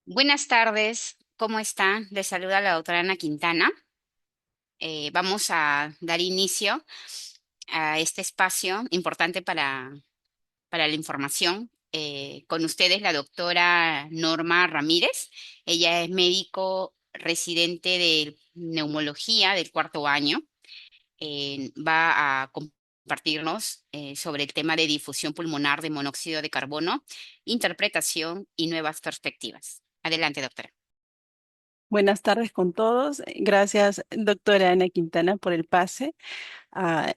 Buenas tardes, ¿cómo está? Les saluda la doctora Ana Quintana. Vamos a dar inicio a este espacio importante para la información. Con ustedes la doctora Norma Ramírez. Ella es médico residente de neumología del cuarto año. Va a compartirnos sobre el tema de difusión pulmonar de monóxido de carbono, interpretación y nuevas perspectivas. Adelante, doctora. Buenas tardes con todos. Gracias, doctora Ana Quintana, por el pase.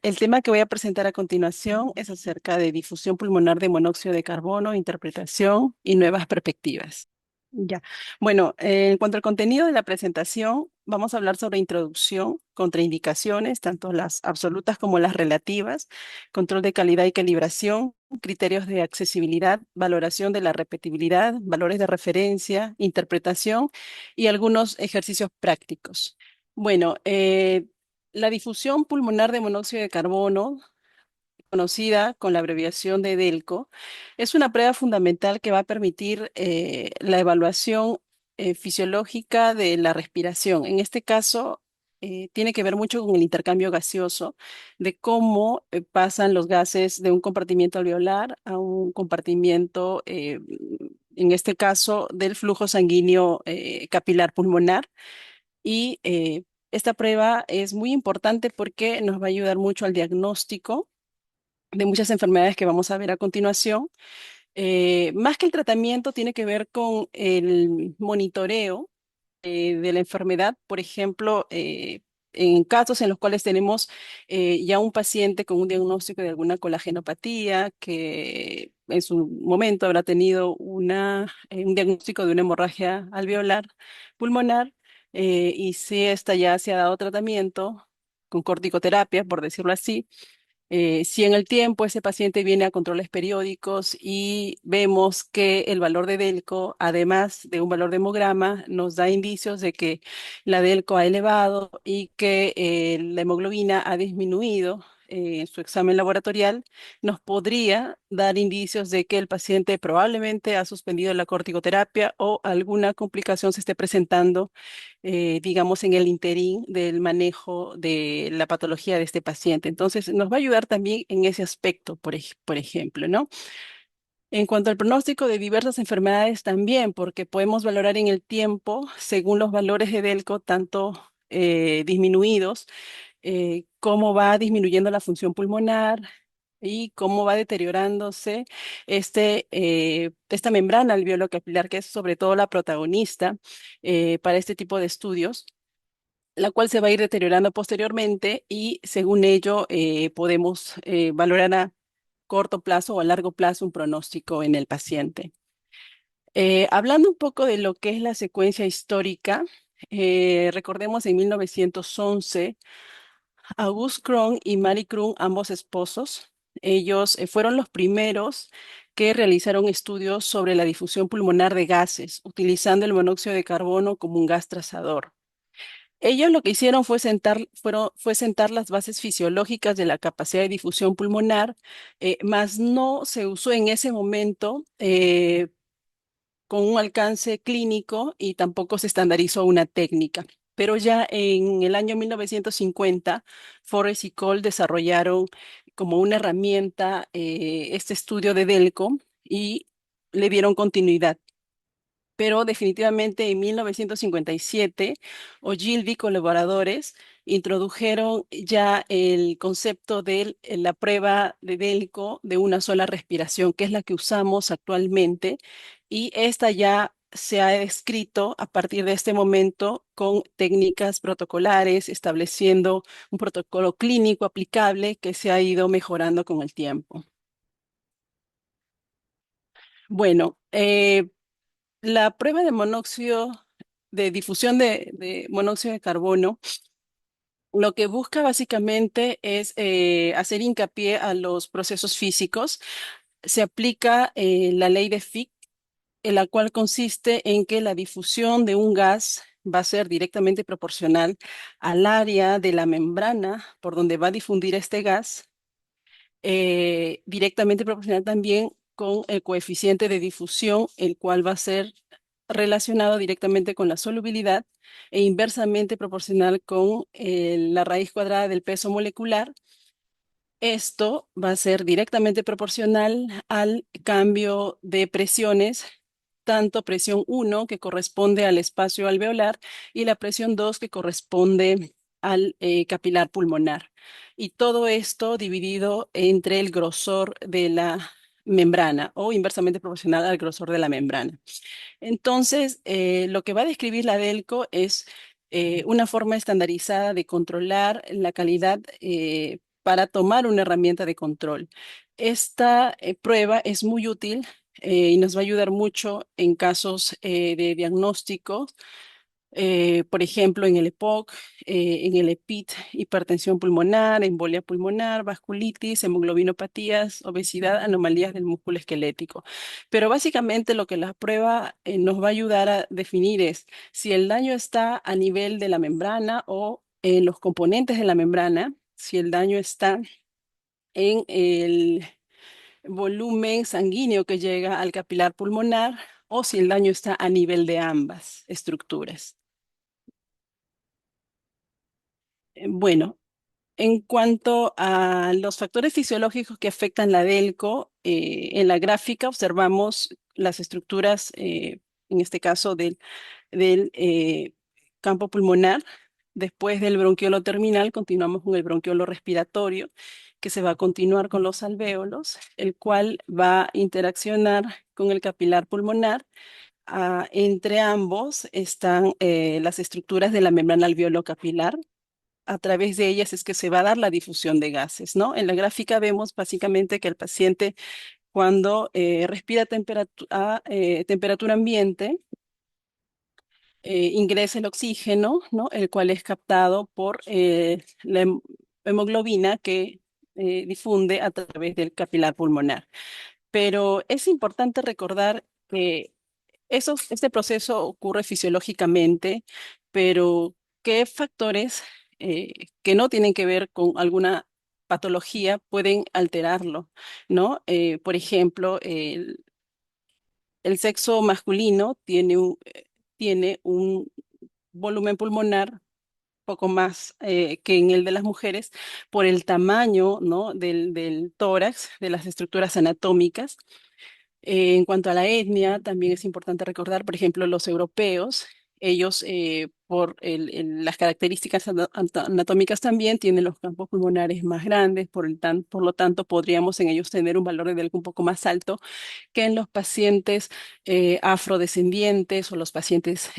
El tema que voy a presentar a continuación es acerca de difusión pulmonar de monóxido de carbono, interpretación y nuevas perspectivas. Ya. Bueno, en cuanto al contenido de la presentación, vamos a hablar sobre introducción, contraindicaciones, tanto las absolutas como las relativas, control de calidad y calibración, criterios de accesibilidad, valoración de la repetibilidad, valores de referencia, interpretación y algunos ejercicios prácticos. Bueno, la difusión pulmonar de monóxido de carbono, conocida con la abreviación de DELCO, es una prueba fundamental que va a permitir la evaluación fisiológica de la respiración. En este caso, tiene que ver mucho con el intercambio gaseoso, de cómo pasan los gases de un compartimiento alveolar a un compartimiento, en este caso, del flujo sanguíneo capilar pulmonar. Y esta prueba es muy importante porque nos va a ayudar mucho al diagnóstico de muchas enfermedades que vamos a ver a continuación. Más que el tratamiento, tiene que ver con el monitoreo de la enfermedad. Por ejemplo, en casos en los cuales tenemos ya un paciente con un diagnóstico de alguna colagenopatía, que en su momento habrá tenido un diagnóstico de una hemorragia alveolar pulmonar, y si esta ya se ha dado tratamiento con corticoterapia, por decirlo así. Si en el tiempo ese paciente viene a controles periódicos y vemos que el valor de DELCO, además de un valor de hemograma, nos da indicios de que la DELCO ha elevado y que la hemoglobina ha disminuido en su examen laboratorial, nos podría dar indicios de que el paciente probablemente ha suspendido la corticoterapia o alguna complicación se esté presentando, digamos, en el interín del manejo de la patología de este paciente. Entonces, nos va a ayudar también en ese aspecto, por ejemplo, ¿no? En cuanto al pronóstico de diversas enfermedades también, porque podemos valorar en el tiempo, según los valores de DELCO, tanto disminuidos, cómo va disminuyendo la función pulmonar y cómo va deteriorándose esta membrana alveolo-capilar, que es sobre todo la protagonista para este tipo de estudios, la cual se va a ir deteriorando posteriormente y según ello podemos valorar a corto plazo o a largo plazo un pronóstico en el paciente. Hablando un poco de lo que es la secuencia histórica, recordemos en 1911, Auguste Cron y Marie Cron, ambos esposos, ellos fueron los primeros que realizaron estudios sobre la difusión pulmonar de gases, utilizando el monóxido de carbono como un gas trazador. Ellos lo que hicieron fue sentar las bases fisiológicas de la capacidad de difusión pulmonar, mas no se usó en ese momento con un alcance clínico y tampoco se estandarizó una técnica. Pero ya en el año 1950, Forrest y Cole desarrollaron como una herramienta este estudio de Delco y le dieron continuidad. Pero definitivamente en 1957, Ogilvy y colaboradores introdujeron ya el concepto de la prueba de Delco de una sola respiración, que es la que usamos actualmente, y esta ya se ha descrito a partir de este momento con técnicas protocolares, estableciendo un protocolo clínico aplicable que se ha ido mejorando con el tiempo. Bueno, la prueba de monóxido, de difusión de monóxido de carbono, lo que busca básicamente es hacer hincapié a los procesos físicos. Se aplica la ley de Fick, en la cual consiste en que la difusión de un gas va a ser directamente proporcional al área de la membrana por donde va a difundir este gas, directamente proporcional también con el coeficiente de difusión, el cual va a ser relacionado directamente con la solubilidad e inversamente proporcional con la raíz cuadrada del peso molecular. Esto va a ser directamente proporcional al cambio de presiones, tanto presión 1 que corresponde al espacio alveolar y la presión 2 que corresponde al capilar pulmonar. Y todo esto dividido entre el grosor de la membrana o inversamente proporcional al grosor de la membrana. Entonces, lo que va a describir la DELCO es una forma estandarizada de controlar la calidad para tomar una herramienta de control. Esta prueba es muy útil y nos va a ayudar mucho en casos de diagnóstico, por ejemplo, en el EPOC, en el EPIT, hipertensión pulmonar, embolia pulmonar, vasculitis, hemoglobinopatías, obesidad, anomalías del músculo esquelético. Pero básicamente lo que la prueba nos va a ayudar a definir es si el daño está a nivel de la membrana o en los componentes de la membrana, si el daño está en el volumen sanguíneo que llega al capilar pulmonar o si el daño está a nivel de ambas estructuras. Bueno, en cuanto a los factores fisiológicos que afectan la DELCO, en la gráfica observamos las estructuras, en este caso del campo pulmonar. Después del bronquiolo terminal, continuamos con el bronquiolo respiratorio, que se va a continuar con los alvéolos, el cual va a interaccionar con el capilar pulmonar. Entre ambos están las estructuras de la membrana alveolo-capilar. A través de ellas es que se va a dar la difusión de gases, ¿no? En la gráfica vemos básicamente que el paciente cuando respira a temperatura ambiente, ingresa el oxígeno, ¿no? El cual es captado por la hemoglobina que difunde a través del capilar pulmonar. Pero es importante recordar que este proceso ocurre fisiológicamente, pero ¿qué factores que no tienen que ver con alguna patología pueden alterarlo, ¿no? Por ejemplo, el sexo masculino tiene un volumen pulmonar poco más que en el de las mujeres por el tamaño, ¿no? del tórax, de las estructuras anatómicas. En cuanto a la etnia, también es importante recordar, por ejemplo, los europeos, ellos por las características anatómicas también tienen los campos pulmonares más grandes, por lo tanto podríamos en ellos tener un valor de delta un poco más alto que en los pacientes afrodescendientes o los pacientes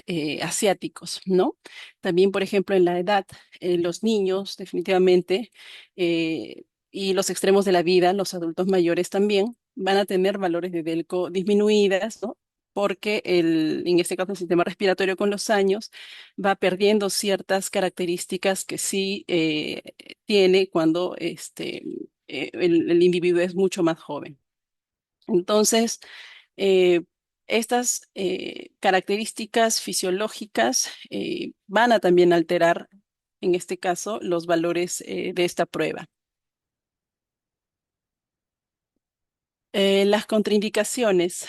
asiáticos, ¿no? También, por ejemplo, en la edad, los niños definitivamente y los extremos de la vida, los adultos mayores también, van a tener valores de DELCO disminuidas, ¿no? Porque en este caso el sistema respiratorio con los años va perdiendo ciertas características que sí tiene cuando el individuo es mucho más joven. Entonces, eh, estas características fisiológicas van a también alterar, en este caso, los valores de esta prueba. Las contraindicaciones.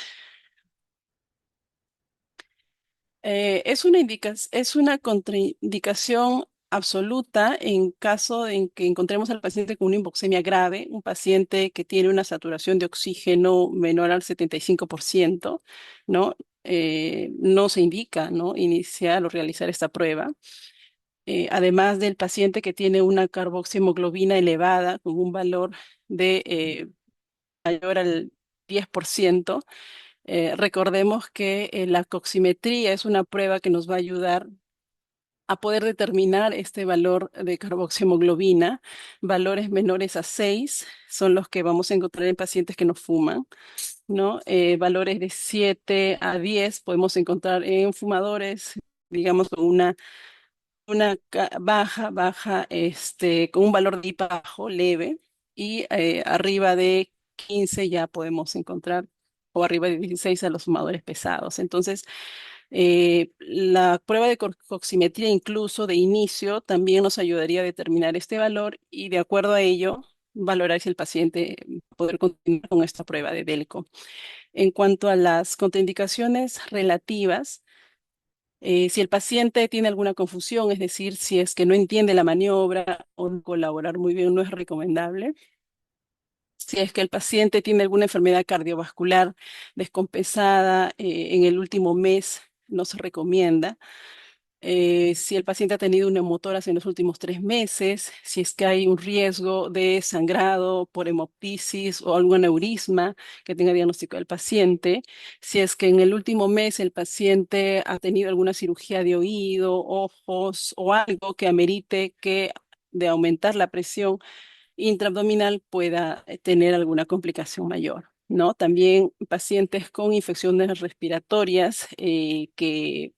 Es una contraindicación absoluta en caso en que encontremos al paciente con una hipoxemia grave, un paciente que tiene una saturación de oxígeno menor al 75%, ¿no? No se indica, ¿no? Iniciar o realizar esta prueba. Además del paciente que tiene una carboxihemoglobina elevada con un valor de mayor al 10%. Recordemos que la coximetría es una prueba que nos va a ayudar a poder determinar este valor de carboxihemoglobina. Valores menores a 6 son los que vamos a encontrar en pacientes que no fuman, ¿no? Valores de 7 a 10 podemos encontrar en fumadores, digamos, con una baja, con un valor de IPA bajo, leve, y arriba de 15 ya podemos encontrar, o arriba de 16 a los fumadores pesados. Entonces, la prueba de coximetría incluso de inicio también nos ayudaría a determinar este valor y de acuerdo a ello, valorar si el paciente va a poder continuar con esta prueba de DELCO. En cuanto a las contraindicaciones relativas, si el paciente tiene alguna confusión, es decir, si es que no entiende la maniobra o no colaborar muy bien, no es recomendable. Si es que el paciente tiene alguna enfermedad cardiovascular descompensada en el último mes, no se recomienda. Si el paciente ha tenido un neumotórax en los últimos 3 meses, si es que hay un riesgo de sangrado por hemoptisis o algún aneurisma que tenga diagnóstico del paciente, si es que en el último mes el paciente ha tenido alguna cirugía de oído, ojos o algo que amerite que de aumentar la presión intraabdominal pueda tener alguna complicación mayor. ¿No? También pacientes con infecciones respiratorias que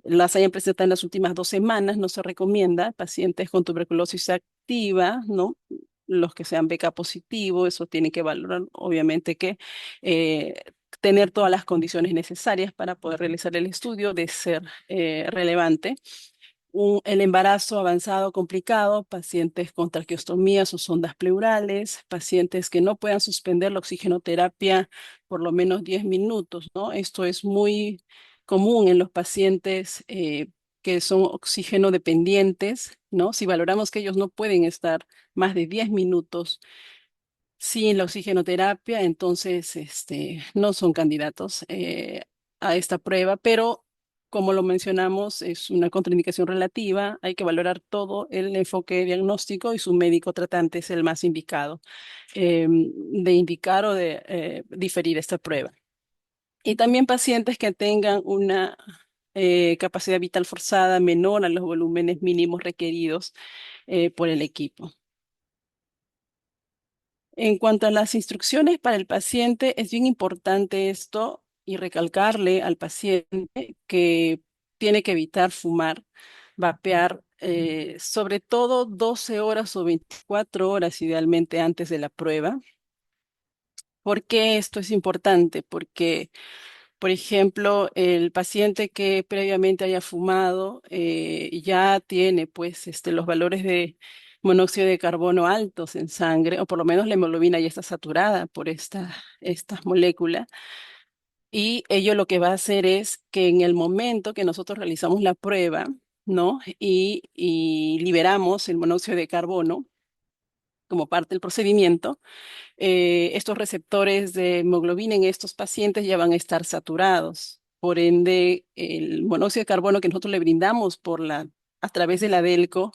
las hayan presentado en las últimas 2 semanas, no se recomienda. Pacientes con tuberculosis activa, ¿no? Los que sean BK positivo, eso tienen que valorar, obviamente, que eh, tener todas las condiciones necesarias para poder realizar el estudio de ser relevante. El embarazo avanzado complicado, pacientes con traqueostomías o sondas pleurales, pacientes que no puedan suspender la oxigenoterapia por lo menos 10 minutos, ¿no? Esto es muy común en los pacientes que son oxígeno dependientes, ¿no? Si valoramos que ellos no pueden estar más de 10 minutos sin la oxigenoterapia, entonces no son candidatos a esta prueba, pero como lo mencionamos, es una contraindicación relativa, hay que valorar todo el enfoque diagnóstico y su médico tratante es el más indicado de indicar o de diferir esta prueba. Y también pacientes que tengan una capacidad vital forzada menor a los volúmenes mínimos requeridos por el equipo. En cuanto a las instrucciones para el paciente, es bien importante esto y recalcarle al paciente que tiene que evitar fumar, vapear, sobre todo 12 horas o 24 horas idealmente antes de la prueba. ¿Por qué esto es importante? Porque por ejemplo, el paciente que previamente haya fumado ya tiene pues los valores de monóxido de carbono altos en sangre, o por lo menos la hemoglobina ya está saturada por esta molécula. Y ello lo que va a hacer es que en el momento que nosotros realizamos la prueba, ¿no? Y liberamos el monóxido de carbono como parte del procedimiento, estos receptores de hemoglobina en estos pacientes ya van a estar saturados. Por ende, el monóxido de carbono que nosotros le brindamos a través de la DELCO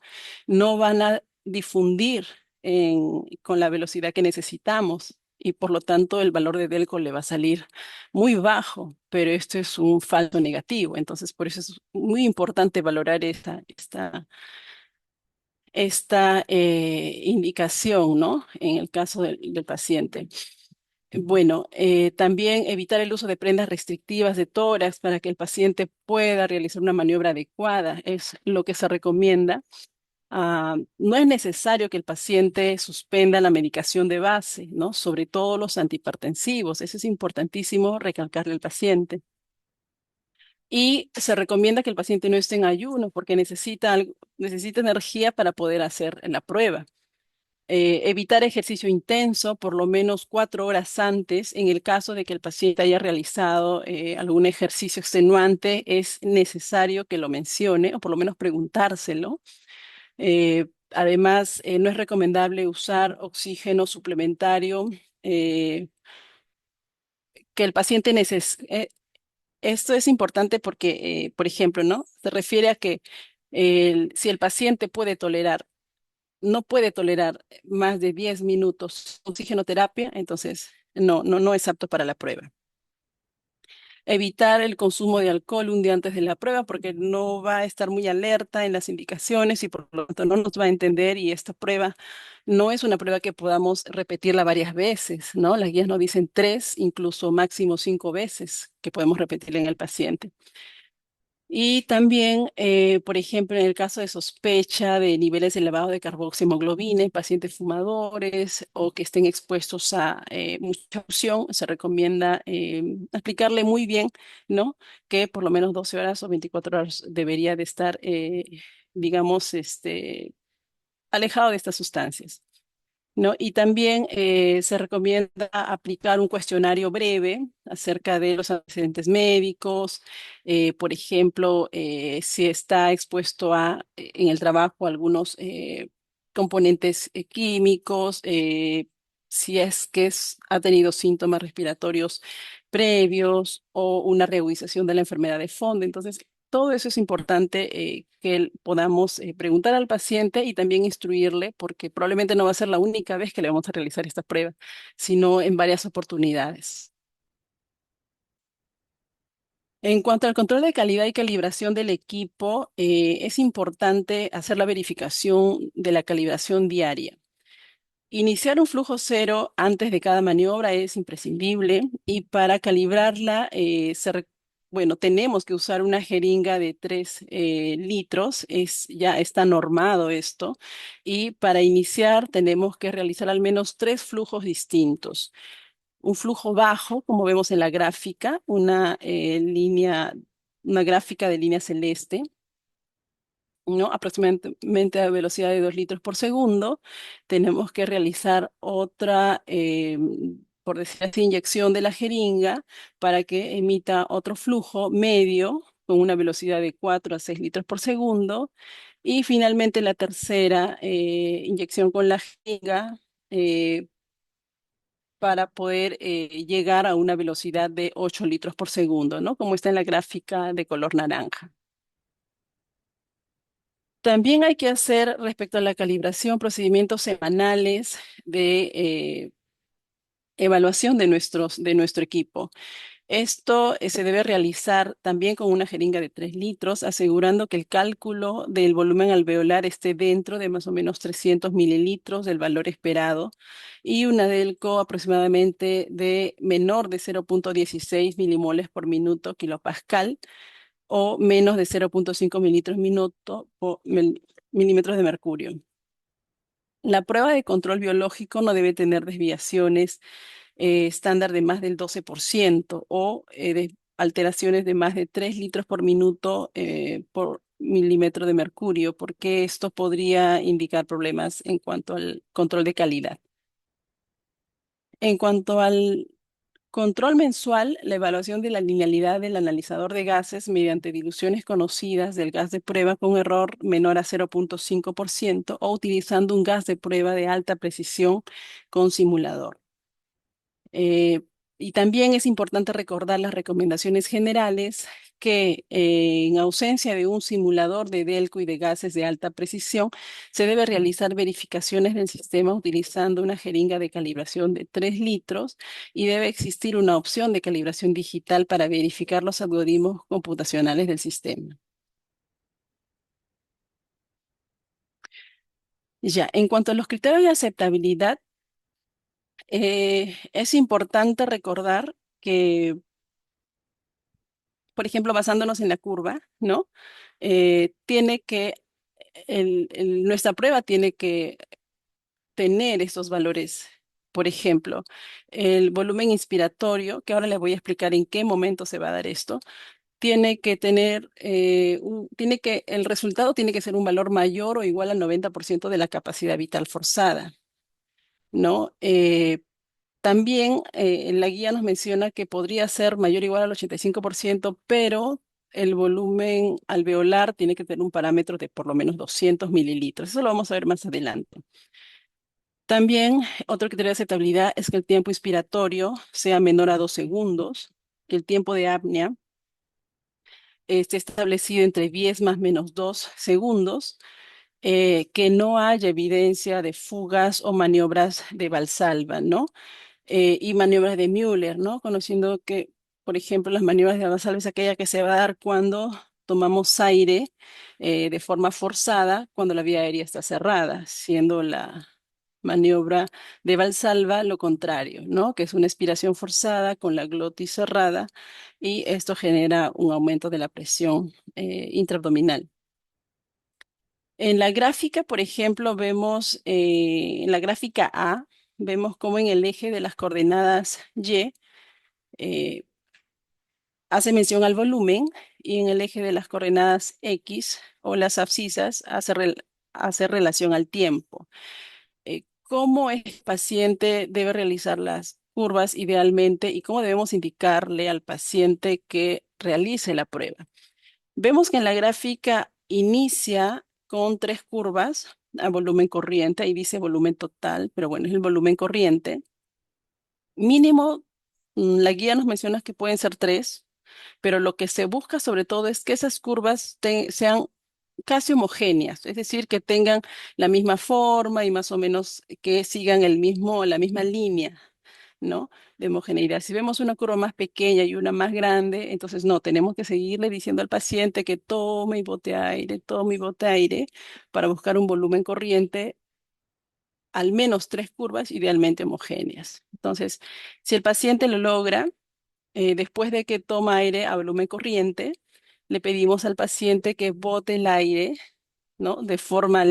no van a difundir con la velocidad que necesitamos y por lo tanto el valor de DELCO le va a salir muy bajo, pero esto es un falso negativo. Entonces, por eso es muy importante valorar esta indicación, ¿no? En el caso del paciente. Bueno, también evitar el uso de prendas restrictivas de tórax para que el paciente pueda realizar una maniobra adecuada es lo que se recomienda. No es necesario que el paciente suspenda la medicación de base, ¿no? Sobre todo los antihipertensivos. Eso es importantísimo recalcarle al paciente. Y se recomienda que el paciente no esté en ayuno porque necesita energía para poder hacer la prueba. Evitar ejercicio intenso por lo menos 4 horas antes. En el caso de que el paciente haya realizado algún ejercicio extenuante, es necesario que lo mencione o por lo menos preguntárselo. Además, no es recomendable usar oxígeno suplementario que el paciente necesite. Esto es importante porque, por ejemplo, ¿no? Se refiere a que si el paciente no puede tolerar más de 10 minutos oxigenoterapia, entonces no es apto para la prueba. Evitar el consumo de alcohol un día antes de la prueba porque no va a estar muy alerta en las indicaciones y por lo tanto no nos va a entender y esta prueba no es una prueba que podamos repetirla varias veces, ¿no? Las guías nos dicen 3, incluso máximo 5 veces que podemos repetirla en el paciente. Y también, por ejemplo, en el caso de sospecha de niveles elevados de carboxiemoglobina en pacientes fumadores o que estén expuestos a mucha opción, se recomienda aplicarle muy bien, ¿no? Que por lo menos 12 horas o 24 horas debería de estar, digamos, alejado de estas sustancias. ¿no? Y también se recomienda aplicar un cuestionario breve acerca de los antecedentes médicos, por ejemplo, si está expuesto en el trabajo a algunos componentes químicos, si es que ha tenido síntomas respiratorios previos o una reagudización de la enfermedad de fondo. Entonces, todo eso es importante que podamos preguntar al paciente y también instruirle, porque probablemente no va a ser la única vez que le vamos a realizar esta prueba, sino en varias oportunidades. En cuanto al control de calidad y calibración del equipo, es importante hacer la verificación de la calibración diaria. Iniciar un flujo cero antes de cada maniobra es imprescindible y para calibrarla, bueno, tenemos que usar una jeringa de 3 litros, ya está normado esto, y para iniciar tenemos que realizar al menos 3 flujos distintos. Un flujo bajo, como vemos en la gráfica, una gráfica de línea celeste, ¿no? Aproximadamente a velocidad de 2 litros por segundo. Tenemos que realizar otra, por decir así, inyección de la jeringa para que emita otro flujo medio con una velocidad de 4 a 6 litros por segundo. Y finalmente la tercera inyección con la jeringa para poder llegar a una velocidad de 8 litros por segundo, ¿no? Como está en la gráfica de color naranja. También hay que hacer respecto a la calibración procedimientos semanales de evaluación de nuestro equipo. Esto se debe realizar también con una jeringa de 3 litros, asegurando que el cálculo del volumen alveolar esté dentro de más o menos 300 mililitros del valor esperado y una delco aproximadamente de menor de 0,16 milimoles por minuto kilopascal o menos de 0,5 mililitros minuto milímetros de mercurio. La prueba de control biológico no debe tener desviaciones estándar de más del 12% o de alteraciones de más de 3 litros por minuto por milímetro de mercurio, porque esto podría indicar problemas en cuanto al control de calidad. En cuanto al control mensual, la evaluación de la linealidad del analizador de gases mediante diluciones conocidas del gas de prueba con error menor a 0,5% o utilizando un gas de prueba de alta precisión con simulador. Eh, y también es importante recordar las recomendaciones generales que en ausencia de un simulador de Delco y de gases de alta precisión, se debe realizar verificaciones del sistema utilizando una jeringa de calibración de 3 litros y debe existir una opción de calibración digital para verificar los algoritmos computacionales del sistema. Ya, en cuanto a los criterios de aceptabilidad, es importante recordar que por ejemplo, basándonos en la curva, ¿no? Tiene que, nuestra prueba tiene que tener estos valores. Por ejemplo, el volumen inspiratorio, que ahora les voy a explicar en qué momento se va a dar esto, tiene que tener, el resultado tiene que ser un valor mayor o igual al 90% de la capacidad vital forzada, ¿no? También la guía nos menciona que podría ser mayor o igual al 85%, pero el volumen alveolar tiene que tener un parámetro de por lo menos 200 mililitros. Eso lo vamos a ver más adelante. También otro criterio de aceptabilidad es que el tiempo inspiratorio sea menor a 2 segundos, que el tiempo de apnea esté establecido entre 10 más menos 2 segundos, que no haya evidencia de fugas o maniobras de Valsalva, ¿no? Y maniobras de Müller, ¿no? Conociendo que, por ejemplo, las maniobras de Valsalva es aquella que se va a dar cuando tomamos aire de forma forzada cuando la vía aérea está cerrada, siendo la maniobra de Valsalva lo contrario, ¿no? Que es una expiración forzada con la glotis cerrada y esto genera un aumento de la presión intraabdominal. En la gráfica, por ejemplo, vemos, en la gráfica A, vemos cómo en el eje de las coordenadas Y eh, hace mención al volumen y en el eje de las coordenadas X o las abscisas hace relación al tiempo. cómo el paciente debe realizar las curvas idealmente y cómo debemos indicarle al paciente que realice la prueba. Vemos que en la gráfica inicia con tres curvas a volumen corriente, ahí dice volumen total, pero bueno, es el volumen corriente. Mínimo, la guía nos menciona que pueden ser tres, pero lo que se busca sobre todo es que esas curvas sean casi homogéneas, es decir, que tengan la misma forma y más o menos que sigan la misma línea, ¿no? De homogeneidad. Si vemos una curva más pequeña y una más grande, entonces no, tenemos que seguirle diciendo al paciente que tome y bote aire, tome y bote aire para buscar un volumen corriente, al menos tres curvas idealmente homogéneas. Entonces, si el paciente lo logra, después de que toma aire a volumen corriente, le pedimos al paciente que bote el aire, ¿no? De forma,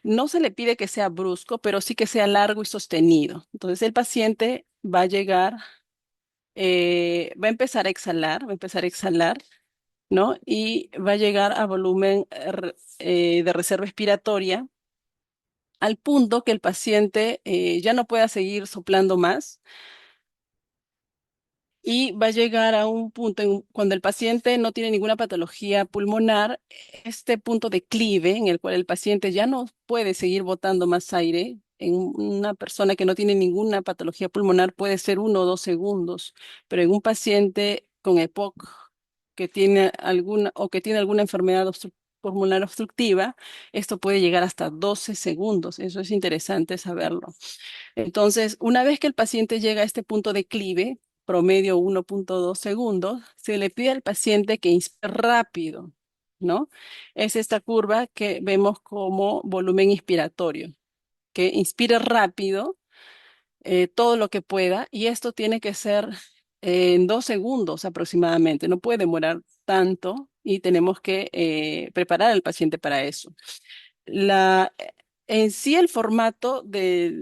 no se le pide que sea brusco, pero sí que sea largo y sostenido. Entonces el paciente va a llegar, va a empezar a exhalar, va a empezar a exhalar, ¿no? Y va a llegar a volumen de reserva respiratoria al punto que el paciente ya no pueda seguir soplando más y va a llegar a un punto cuando el paciente no tiene ninguna patología pulmonar, este punto de clive en el cual el paciente ya no puede seguir botando más aire. En una persona que no tiene ninguna patología pulmonar puede ser 1 o 2 segundos, pero en un paciente con EPOC que tiene alguna o que tiene alguna enfermedad pulmonar obstructiva, esto puede llegar hasta 12 segundos. Eso es interesante saberlo. Entonces, una vez que el paciente llega a este punto de clive, promedio 1,2 segundos, se le pide al paciente que inspire rápido, ¿no? Es esta curva que vemos como volumen inspiratorio, que inspire rápido todo lo que pueda y esto tiene que ser en 2 segundos aproximadamente, no puede demorar tanto y tenemos que preparar al paciente para eso. La, en sí el formato de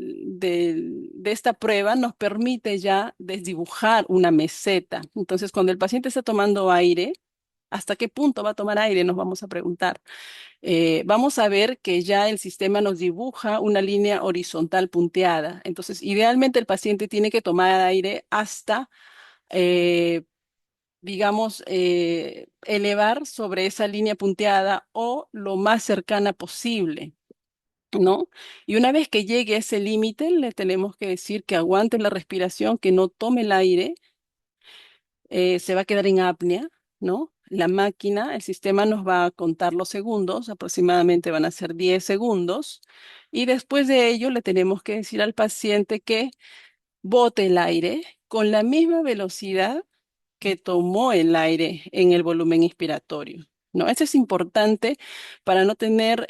esta prueba nos permite ya desdibujar una meseta. Entonces, cuando el paciente está tomando aire, ¿hasta qué punto va a tomar aire? Nos vamos a preguntar. Vamos a ver que ya el sistema nos dibuja una línea horizontal punteada. Entonces, idealmente el paciente tiene que tomar aire hasta, eh, digamos, elevar sobre esa línea punteada o lo más cercana posible. ¿No? Y una vez que llegue a ese límite, le tenemos que decir que aguante la respiración, que no tome el aire, se va a quedar en apnea, ¿no? La máquina, el sistema nos va a contar los segundos, aproximadamente van a ser 10 segundos, y después de ello le tenemos que decir al paciente que bote el aire con la misma velocidad que tomó el aire en el volumen inspiratorio. ¿No? Eso es importante para no tener,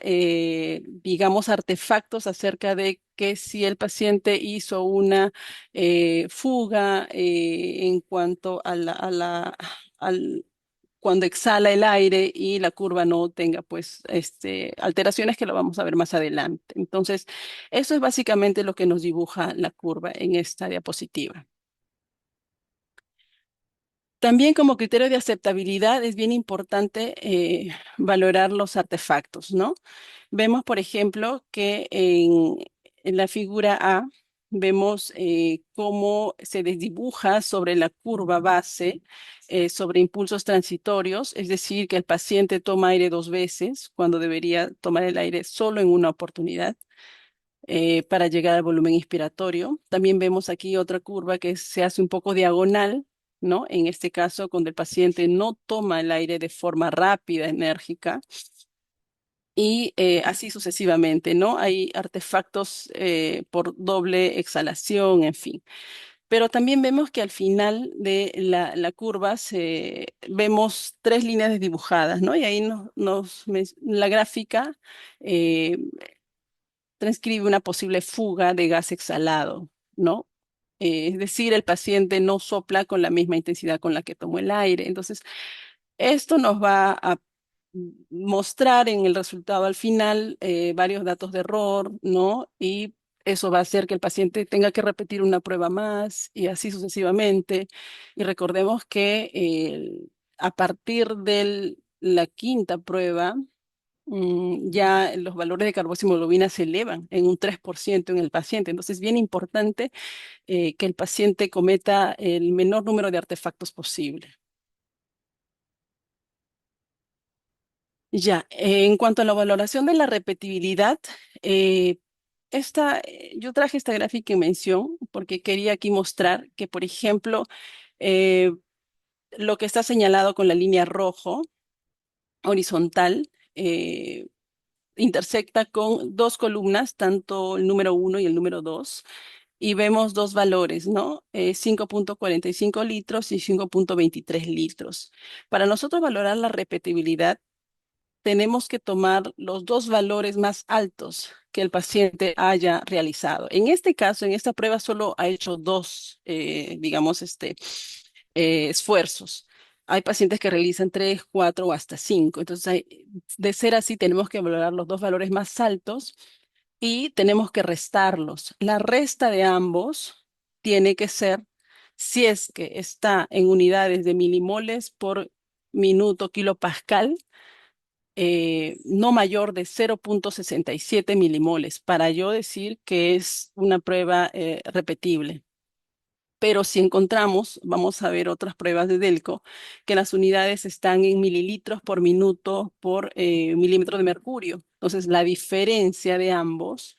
digamos, artefactos acerca de que si el paciente hizo una fuga en cuanto cuando exhala el aire y la curva no tenga pues alteraciones que lo vamos a ver más adelante. Entonces, eso es básicamente lo que nos dibuja la curva en esta diapositiva. También como criterio de aceptabilidad es bien importante valorar los artefactos, ¿no? Vemos, por ejemplo, que en la figura A vemos cómo se desdibuja sobre la curva base, sobre impulsos transitorios, es decir, que el paciente toma aire 2 veces cuando debería tomar el aire solo en una oportunidad para llegar al volumen inspiratorio. También vemos aquí otra curva que se hace un poco diagonal, ¿no? En este caso, cuando el paciente no toma el aire de forma rápida, enérgica, y así sucesivamente, ¿no? Hay artefactos por doble exhalación, en fin. Pero también vemos que al final de la curva vemos tres líneas dibujadas, ¿no? Y ahí la gráfica eh, transcribe una posible fuga de gas exhalado, ¿no? Es decir, el paciente no sopla con la misma intensidad con la que tomó el aire. Entonces, esto nos va a mostrar en el resultado al final varios datos de error, ¿no? Y eso va a hacer que el paciente tenga que repetir una prueba más y así sucesivamente. Y recordemos que a partir de la quinta prueba, ya los valores de carboxihemoglobina se elevan en un 3% en el paciente. Entonces, es bien importante que el paciente cometa el menor número de artefactos posible. Ya, en cuanto a la valoración de la repetibilidad, eh, yo traje esta gráfica en mención porque quería aquí mostrar que, por ejemplo, eh, lo que está señalado con la línea rojo horizontal intersecta con dos columnas, tanto el número 1 y el número 2, y vemos dos valores, ¿no? 5,45 litros y 5,23 litros. Para nosotros valorar la repetibilidad, tenemos que tomar los dos valores más altos que el paciente haya realizado. En este caso, en esta prueba solo ha hecho dos, digamos, esfuerzos. Hay pacientes que realizan tres, cuatro o hasta cinco. Entonces, de ser así, tenemos que valorar los dos valores más altos y tenemos que restarlos. La resta de ambos tiene que ser, si es que está en unidades de milimoles por minuto kilopascal, no mayor de 0,67 milimoles para yo decir que es una prueba repetible. Pero si encontramos, vamos a ver otras pruebas de Delco, que las unidades están en mililitros por minuto por milímetro de mercurio. Entonces, la diferencia de ambos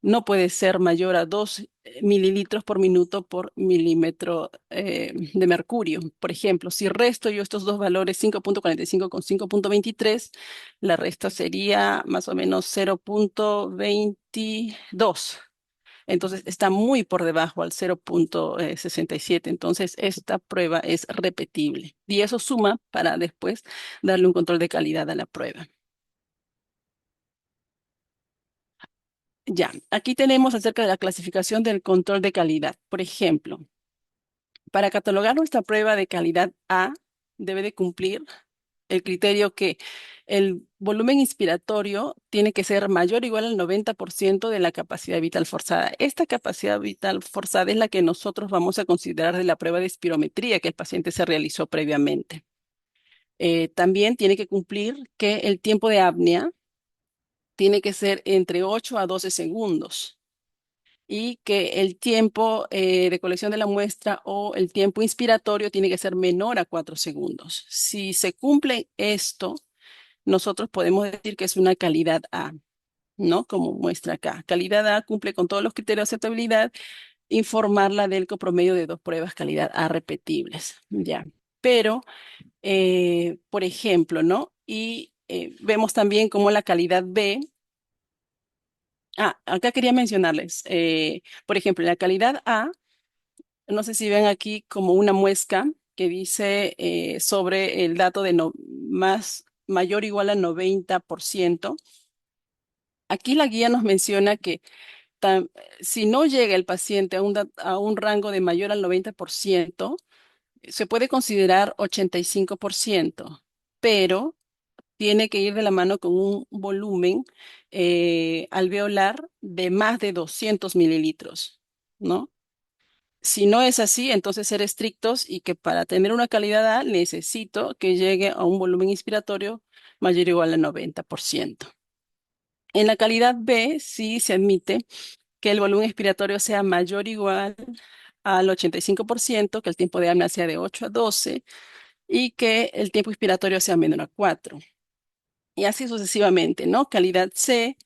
no puede ser mayor a 2 mililitros por minuto por milímetro de mercurio. Por ejemplo, si resto yo estos dos valores, 5,45 con 5,23, la resta sería más o menos 0,22. Entonces está muy por debajo al 0,67. Entonces esta prueba es repetible y eso suma para después darle un control de calidad a la prueba. Ya, aquí tenemos acerca de la clasificación del control de calidad. Por ejemplo, para catalogar nuestra prueba de calidad A, debe de cumplir el criterio que el volumen inspiratorio tiene que ser mayor o igual al 90% de la capacidad vital forzada. Esta capacidad vital forzada es la que nosotros vamos a considerar de la prueba de espirometría que el paciente se realizó previamente. También tiene que cumplir que el tiempo de apnea tiene que ser entre 8 a 12 segundos y que el tiempo de colección de la muestra o el tiempo inspiratorio tiene que ser menor a 4 segundos. Si se cumple esto, nosotros podemos decir que es una calidad A, ¿no? Como muestra acá. Calidad A cumple con todos los criterios de aceptabilidad, informarla del promedio de dos pruebas calidad A repetibles, ya. Pero, por ejemplo, ¿no? Y vemos también como la calidad B. Acá quería mencionarles, por ejemplo, la calidad A, no sé si ven aquí como una muesca que dice sobre el dato de mayor o igual a 90%. Aquí la guía nos menciona que tam- si no llega el paciente a un rango de mayor al 90%, se puede considerar 85%, pero tiene que ir de la mano con un volumen alveolar de más de 200 mililitros, ¿no? Si no es así, entonces ser estrictos y que para tener una calidad A necesito que llegue a un volumen inspiratorio mayor o igual al 90%. En la calidad B sí se admite que el volumen expiratorio sea mayor o igual al 85%, que el tiempo de apnea sea de 8 a 12 y que el tiempo inspiratorio sea menor a 4. Y así sucesivamente, ¿no? Calidad C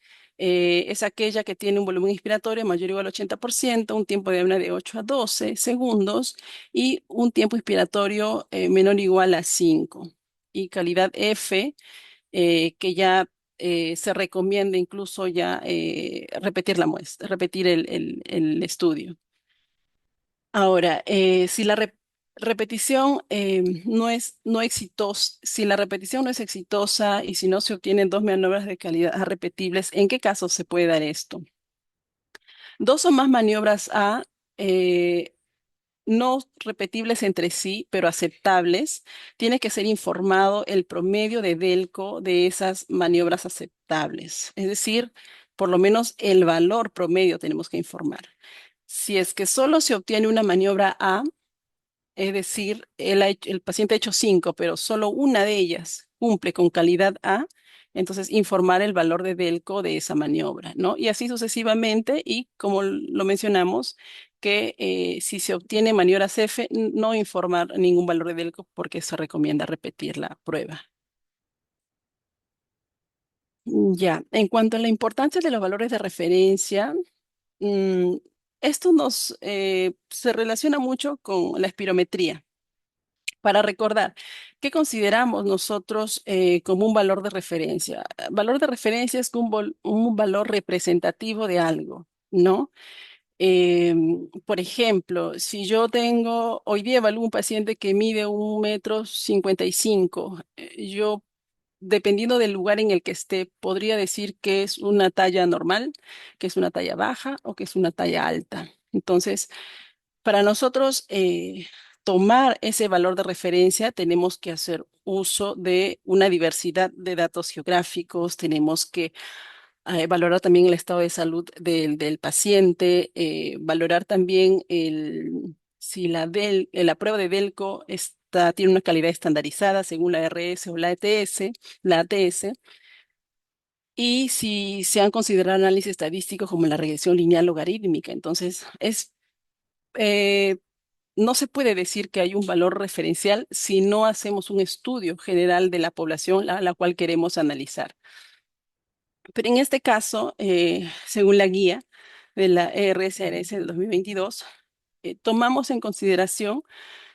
es aquella que tiene un volumen inspiratorio mayor o igual al 80%, un tiempo de apnea de 8 a 12 segundos y un tiempo inspiratorio menor o igual a 5. Y calidad F que ya se recomienda incluso ya repetir la muestra, repetir el estudio. Ahora, si la repetición no exitosa, si la repetición no es exitosa y si no se obtienen dos maniobras de calidad repetibles, ¿en qué casos se puede dar esto? Dos o más maniobras A eh, no repetibles entre sí, pero aceptables, tiene que ser informado el promedio de Delco de esas maniobras aceptables. Es decir, por lo menos el valor promedio tenemos que informar. Si es que solo se obtiene una maniobra A, es decir, el paciente ha hecho 5, pero solo una de ellas cumple con calidad A, entonces informar el valor de Delco de esa maniobra, ¿no? Y así sucesivamente, y como lo mencionamos, que si se obtiene maniobras F, no informar ningún valor de Delco porque se recomienda repetir la prueba. Ya, en cuanto a la importancia de los valores de referencia, mm, esto se relaciona mucho con la espirometría. Para recordar, ¿qué consideramos nosotros como un valor de referencia? Valor de referencia es un valor representativo de algo, ¿no? Por ejemplo, si yo tengo, hoy día evalúo un paciente que mide 1,55 m, yo, dependiendo del lugar en el que esté, podría decir que es una talla normal, que es una talla baja o que es una talla alta. Entonces, para nosotros tomar ese valor de referencia, tenemos que hacer uso de una diversidad de datos geográficos, tenemos que valorar también el estado de salud del paciente, valorar también si la prueba de Delco tiene una calidad estandarizada según la RS o la ATS, y si se han considerado análisis estadísticos como la regresión lineal logarítmica. Entonces, eh, no se puede decir que hay un valor referencial si no hacemos un estudio general de la población a la cual queremos analizar. Pero en este caso, según la guía de la ERSRS del 2022, tomamos en consideración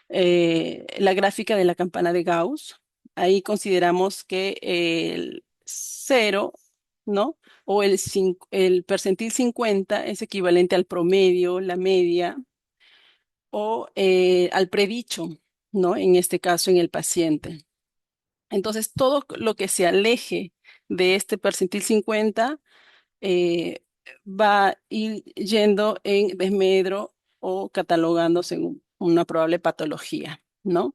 la gráfica de la campana de Gauss. Ahí consideramos que el 0, ¿no? O el percentil 50 es equivalente al promedio, la media, o al predicho, ¿no? En este caso, en el paciente. Entonces, todo lo que se aleje de este percentil 50 eh, va a ir yendo en desmedro o catalogándose en una probable patología, ¿no?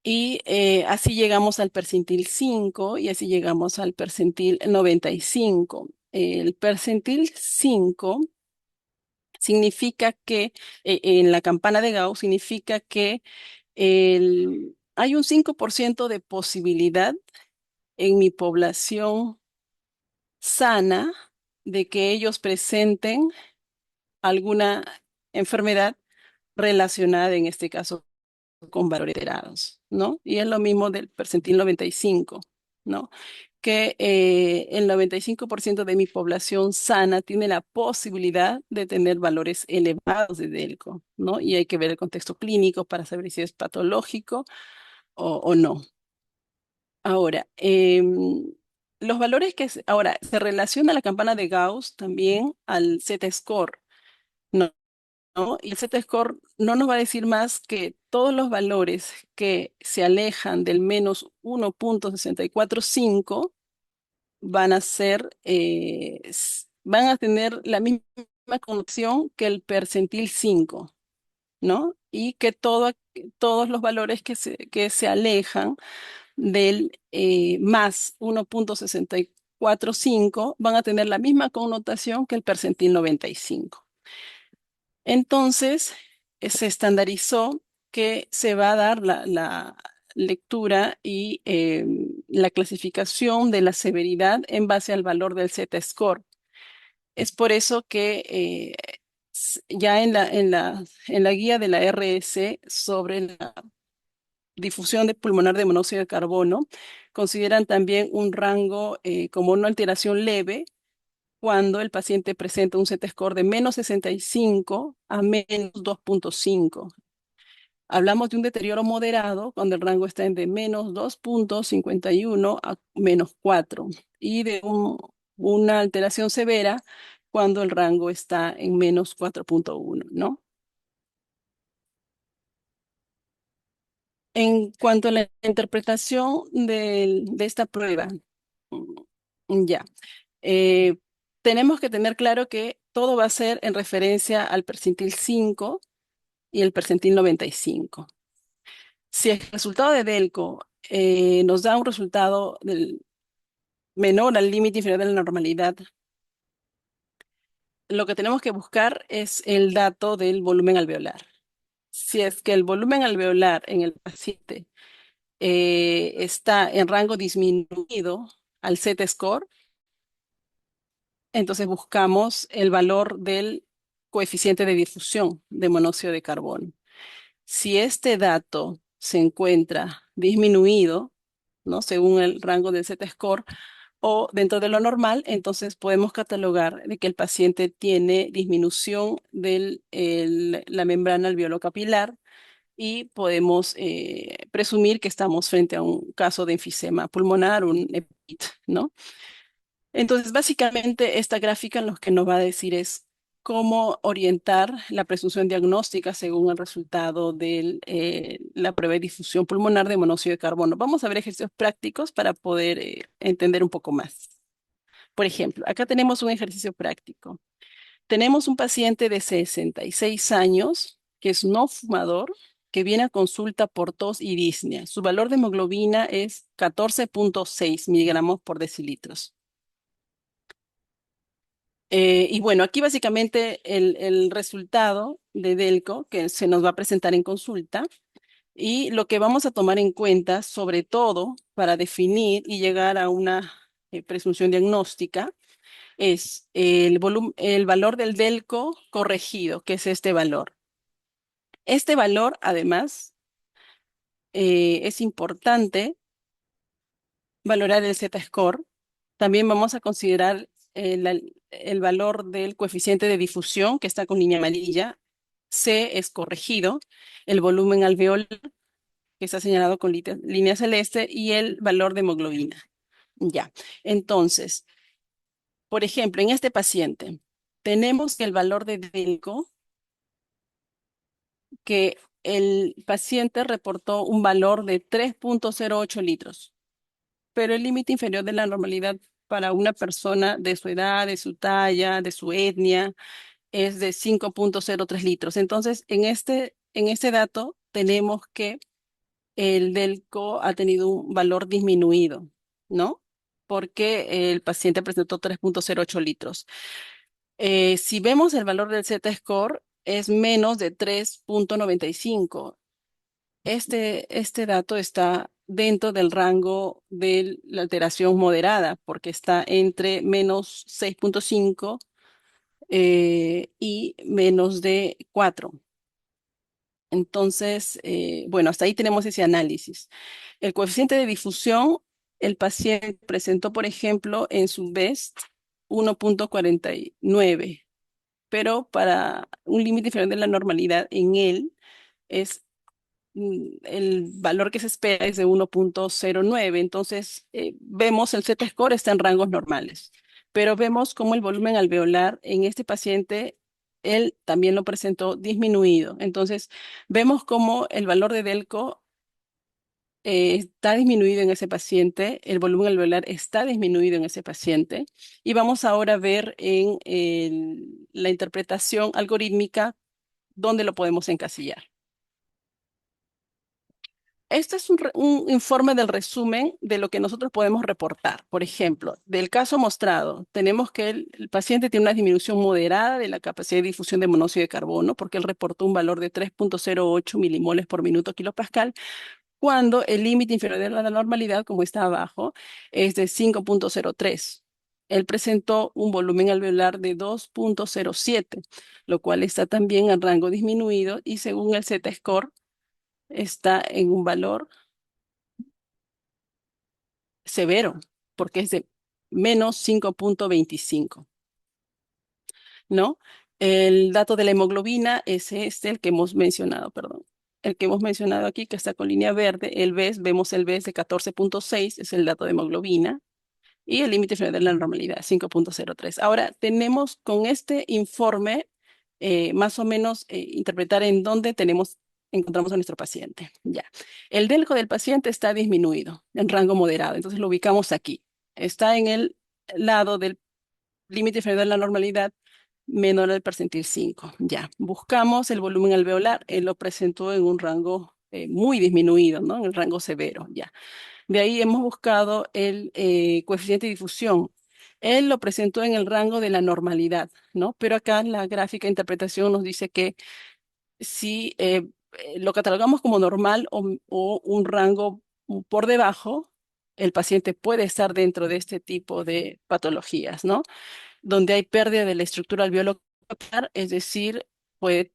Y así llegamos al percentil 5 y así llegamos al percentil 95. El percentil 5 significa que, en la campana de Gauss, significa que hay un 5% de posibilidad en mi población sana de que ellos presenten alguna enfermedad relacionada, en este caso, con valores alterados, ¿no? Y es lo mismo del percentil 95, ¿no? Que el 95% de mi población sana tiene la posibilidad de tener valores elevados de Delco, ¿no? Y hay que ver el contexto clínico para saber si es patológico o no. Ahora, los valores ahora, se relaciona la campana de Gauss también al Z-score, ¿no? ¿No? Y el Z-score no nos va a decir más que todos los valores que se alejan del -1,645 van a van a tener la misma connotación que el percentil 5, ¿no? Y que todos los valores que se alejan del más 1,645 van a tener la misma connotación que el percentil 95. Entonces, se estandarizó que se va a dar la lectura y la clasificación de la severidad en base al valor del Z-score. Es por eso que ya en la guía de la RS sobre la difusión de pulmonar de monóxido de carbono, consideran también un rango como una alteración leve cuando el paciente presenta un Z-score de -65 a -2,5. Hablamos de un deterioro moderado cuando el rango está en de -2,51 a -4 y de una alteración severa cuando el rango está en -4,1, ¿no? En cuanto a la interpretación de esta prueba, ya, eh, tenemos que tener claro que todo va a ser en referencia al percentil 5 y el percentil 95. Si el resultado de Delco nos da un resultado menor al límite inferior de la normalidad, lo que tenemos que buscar es el dato del volumen alveolar. Si es que el volumen alveolar en el paciente está en rango disminuido al Z-score, entonces buscamos el valor del coeficiente de difusión de monóxido de carbono. Si este dato se encuentra disminuido, ¿no? Según el rango del Z-score o dentro de lo normal, entonces podemos catalogar de que el paciente tiene disminución de la membrana alveolo-capilar y podemos presumir que estamos frente a un caso de enfisema pulmonar, un EPIT, ¿no? Entonces, básicamente, esta gráfica lo que nos va a decir es cómo orientar la presunción diagnóstica según el resultado de la prueba de difusión pulmonar de monóxido de carbono. Vamos a ver ejercicios prácticos para poder entender un poco más. Por ejemplo, acá tenemos un ejercicio práctico. Tenemos un paciente de 66 años que es no fumador, que viene a consulta por tos y disnea. Su valor de hemoglobina es 14,6 miligramos por decilitros. Y bueno, aquí básicamente el resultado de Delco que se nos va a presentar en consulta y lo que vamos a tomar en cuenta, sobre todo para definir y llegar a una presunción diagnóstica, es el valor del Delco corregido, que es este valor. Este valor, además, es importante valorar el Z-score. También vamos a considerar el valor del coeficiente de difusión, que está con línea amarilla. C es corregido, el volumen alveolar, que está señalado con línea celeste, y el valor de hemoglobina. Ya, entonces, por ejemplo, en este paciente, tenemos que el valor de DELCO, que el paciente reportó un valor de 3,08 litros, pero el límite inferior de la normalidad para una persona de su edad, de su talla, de su etnia, es de 5,03 litros. Entonces, en este dato tenemos que el DELCO ha tenido un valor disminuido, ¿no? Porque el paciente presentó 3,08 litros. Si vemos el valor del Z-score, es menos de 3,95. Este dato está dentro del rango de la alteración moderada, porque está entre menos 6,5 y menos de 4. Entonces, bueno, hasta ahí tenemos ese análisis. El coeficiente de difusión, el paciente presentó, por ejemplo, en su BEST 1,49, pero para un límite inferior de la normalidad en él es el valor que se espera es de 1,09. Entonces, vemos el Z-score está en rangos normales, pero vemos cómo el volumen alveolar en este paciente, él también lo presentó disminuido. Entonces, vemos cómo el valor de Delco está disminuido en ese paciente, el volumen alveolar está disminuido en ese paciente, y vamos ahora a ver en la interpretación algorítmica dónde lo podemos encasillar. Este es un informe del resumen de lo que nosotros podemos reportar. Por ejemplo, del caso mostrado, tenemos que el paciente tiene una disminución moderada de la capacidad de difusión de monóxido de carbono, porque él reportó un valor de 3,08 milimoles por minuto kilopascal, cuando el límite inferior de la normalidad, como está abajo, es de 5,03. Él presentó un volumen alveolar de 2,07, lo cual está también en rango disminuido y según el Z-score está en un valor severo, porque es de menos 5,25, ¿no? El dato de la hemoglobina es el que hemos mencionado, perdón. El que hemos mencionado aquí, que está con línea verde, vemos el BES de 14,6, es el dato de hemoglobina, y el límite final de la normalidad, 5,03. Ahora, tenemos con este informe, más o menos, interpretar en dónde encontramos a nuestro paciente. Ya. El delco del paciente está disminuido en rango moderado, entonces lo ubicamos aquí. Está en el lado del límite inferior de la normalidad menor al percentil 5. Ya. Buscamos el volumen alveolar. Él lo presentó en un rango muy disminuido, ¿no? En el rango severo. Ya. De ahí hemos buscado el coeficiente de difusión. Él lo presentó en el rango de la normalidad, ¿no? Pero acá la gráfica de interpretación nos dice que si lo catalogamos como normal o un rango por debajo, el paciente puede estar dentro de este tipo de patologías, ¿no? Donde hay pérdida de la estructura alveolar, es decir, puede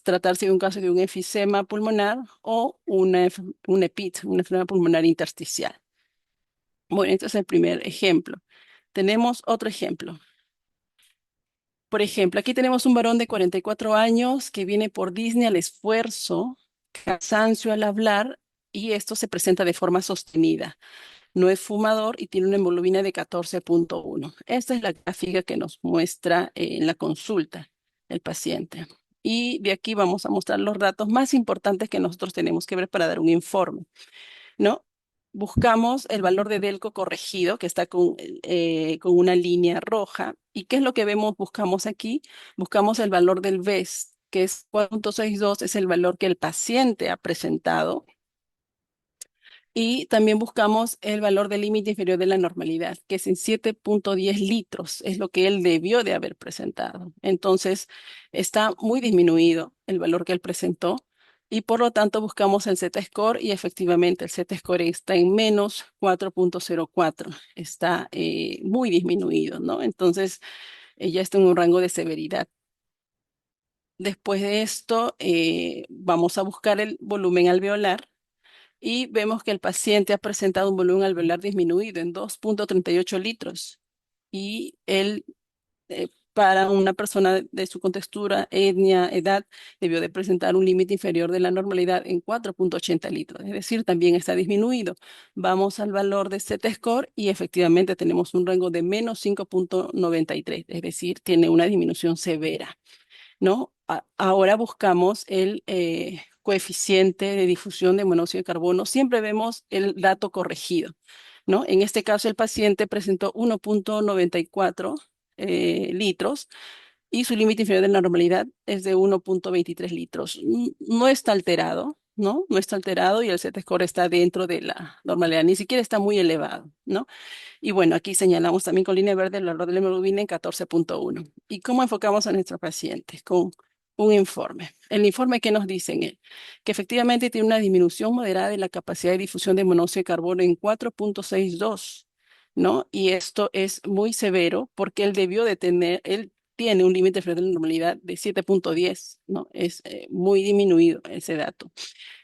tratarse de un caso de un enfisema pulmonar o un EPIT, una enfermedad pulmonar intersticial. Bueno, este es el primer ejemplo. Tenemos otro ejemplo. Por ejemplo, aquí tenemos un varón de 44 años que viene por disnea al esfuerzo, cansancio al hablar, y esto se presenta de forma sostenida. No es fumador y tiene una hemoglobina de 14,1. Esta es la gráfica que nos muestra en la consulta el paciente. Y de aquí vamos a mostrar los datos más importantes que nosotros tenemos que ver para dar un informe, ¿no? Buscamos el valor de Delco corregido, que está con una línea roja. ¿Y qué es lo que vemos? Buscamos aquí, buscamos el valor del VES, que es 4,62, es el valor que el paciente ha presentado, y también buscamos el valor del límite inferior de la normalidad, que es en 7,10 litros, es lo que él debió de haber presentado. Entonces, está muy disminuido el valor que él presentó y por lo tanto buscamos el Z-score y efectivamente el Z-score está en menos 4,04. Está muy disminuido, ¿no? Entonces, ya está en un rango de severidad. Después de esto, vamos a buscar el volumen alveolar y vemos que el paciente ha presentado un volumen alveolar disminuido en 2,38 litros y él, para una persona de su contextura, etnia, edad, debió de presentar un límite inferior de la normalidad en 4,80 litros, es decir, también está disminuido. Vamos al valor de Z-score y efectivamente tenemos un rango de menos 5,93, es decir, tiene una disminución severa, ¿no? Ahora buscamos el coeficiente de difusión de monóxido de carbono. Siempre vemos el dato corregido, ¿no? En este caso, el paciente presentó 1,94 litros y su límite inferior de la normalidad es de 1,23 litros. No está alterado, ¿no? No está alterado y el Z-score está dentro de la normalidad, ni siquiera está muy elevado, ¿no? Y bueno, aquí señalamos también con línea verde el valor de la hemoglobina en 14,1. ¿Y cómo enfocamos a nuestros pacientes? Con un informe. El informe que nos dice en él, que efectivamente tiene una disminución moderada de la capacidad de difusión de monóxido de carbono en 4,62, ¿no? Y esto es muy severo porque él tiene un límite de normalidad de 7,10, ¿no? Es muy disminuido ese dato.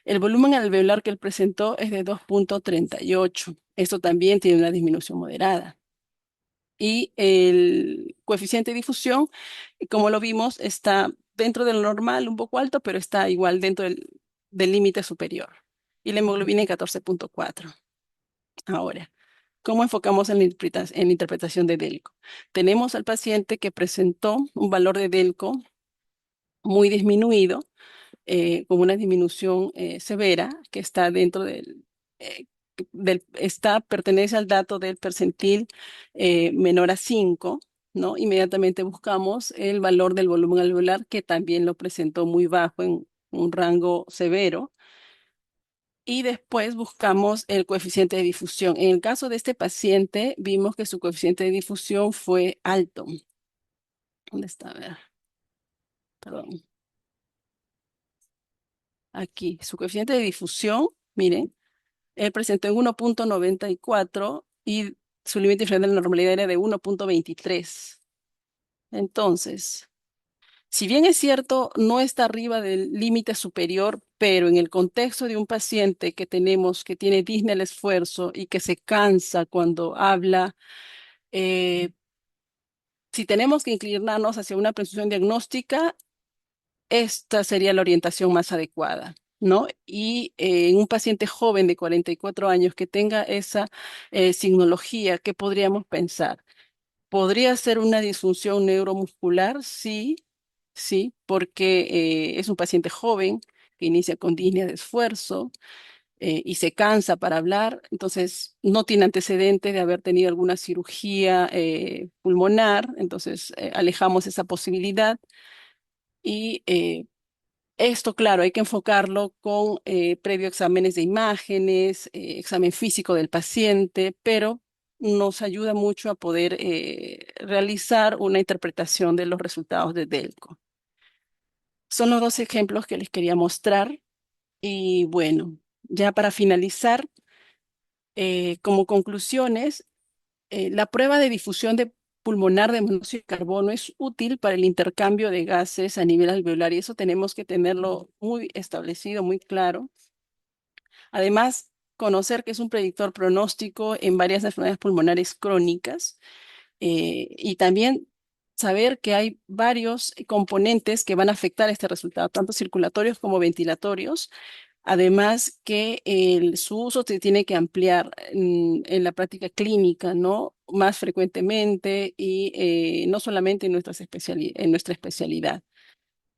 El volumen alveolar que él presentó es de 2,38. Esto también tiene una disminución moderada. Y el coeficiente de difusión, como lo vimos, está dentro del normal, un poco alto, pero está igual dentro del límite superior. Y la hemoglobina en 14,4. Ahora, ¿cómo enfocamos en la interpretación de Delco? Tenemos al paciente que presentó un valor de Delco muy disminuido, con una disminución severa que está dentro eh, pertenece al dato del percentil menor a 5, ¿no? Inmediatamente buscamos el valor del volumen alveolar, que también lo presentó muy bajo en un rango severo. Y después buscamos el coeficiente de difusión. En el caso de este paciente, vimos que su coeficiente de difusión fue alto. ¿Dónde está? A ver, perdón. Aquí, su coeficiente de difusión, miren, él presentó en 1,94 y su límite inferior de la normalidad era de 1,23. Entonces, si bien es cierto, no está arriba del límite superior, pero en el contexto de un paciente que tenemos que tiene disnea al esfuerzo y que se cansa cuando habla, eh, si tenemos que inclinarnos hacia una precisión diagnóstica, esta sería la orientación más adecuada, ¿no? Y en un paciente joven de 44 años que tenga esa signología, ¿qué podríamos pensar? ¿Podría ser una disfunción neuromuscular? Sí, sí, porque es un paciente joven que inicia con disnea de esfuerzo y se cansa para hablar, entonces no tiene antecedentes de haber tenido alguna cirugía pulmonar, entonces alejamos esa posibilidad. Y esto, claro, hay que enfocarlo con previo exámenes de imágenes, examen físico del paciente, pero nos ayuda mucho a poder realizar una interpretación de los resultados de Delco. Son los dos ejemplos que les quería mostrar. Y bueno, ya para finalizar, como conclusiones, la prueba de difusión de pulmonar de monóxido de carbono es útil para el intercambio de gases a nivel alveolar y eso tenemos que tenerlo muy establecido, muy claro. Además, conocer que es un predictor pronóstico en varias enfermedades pulmonares crónicas y también saber que hay varios componentes que van a afectar este resultado, tanto circulatorios como ventilatorios. Además que su uso se tiene que ampliar en la práctica clínica, ¿no? Más frecuentemente y no solamente en en nuestra especialidad.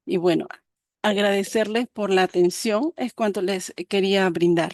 Y bueno, agradecerles por la atención, es cuanto les quería brindar.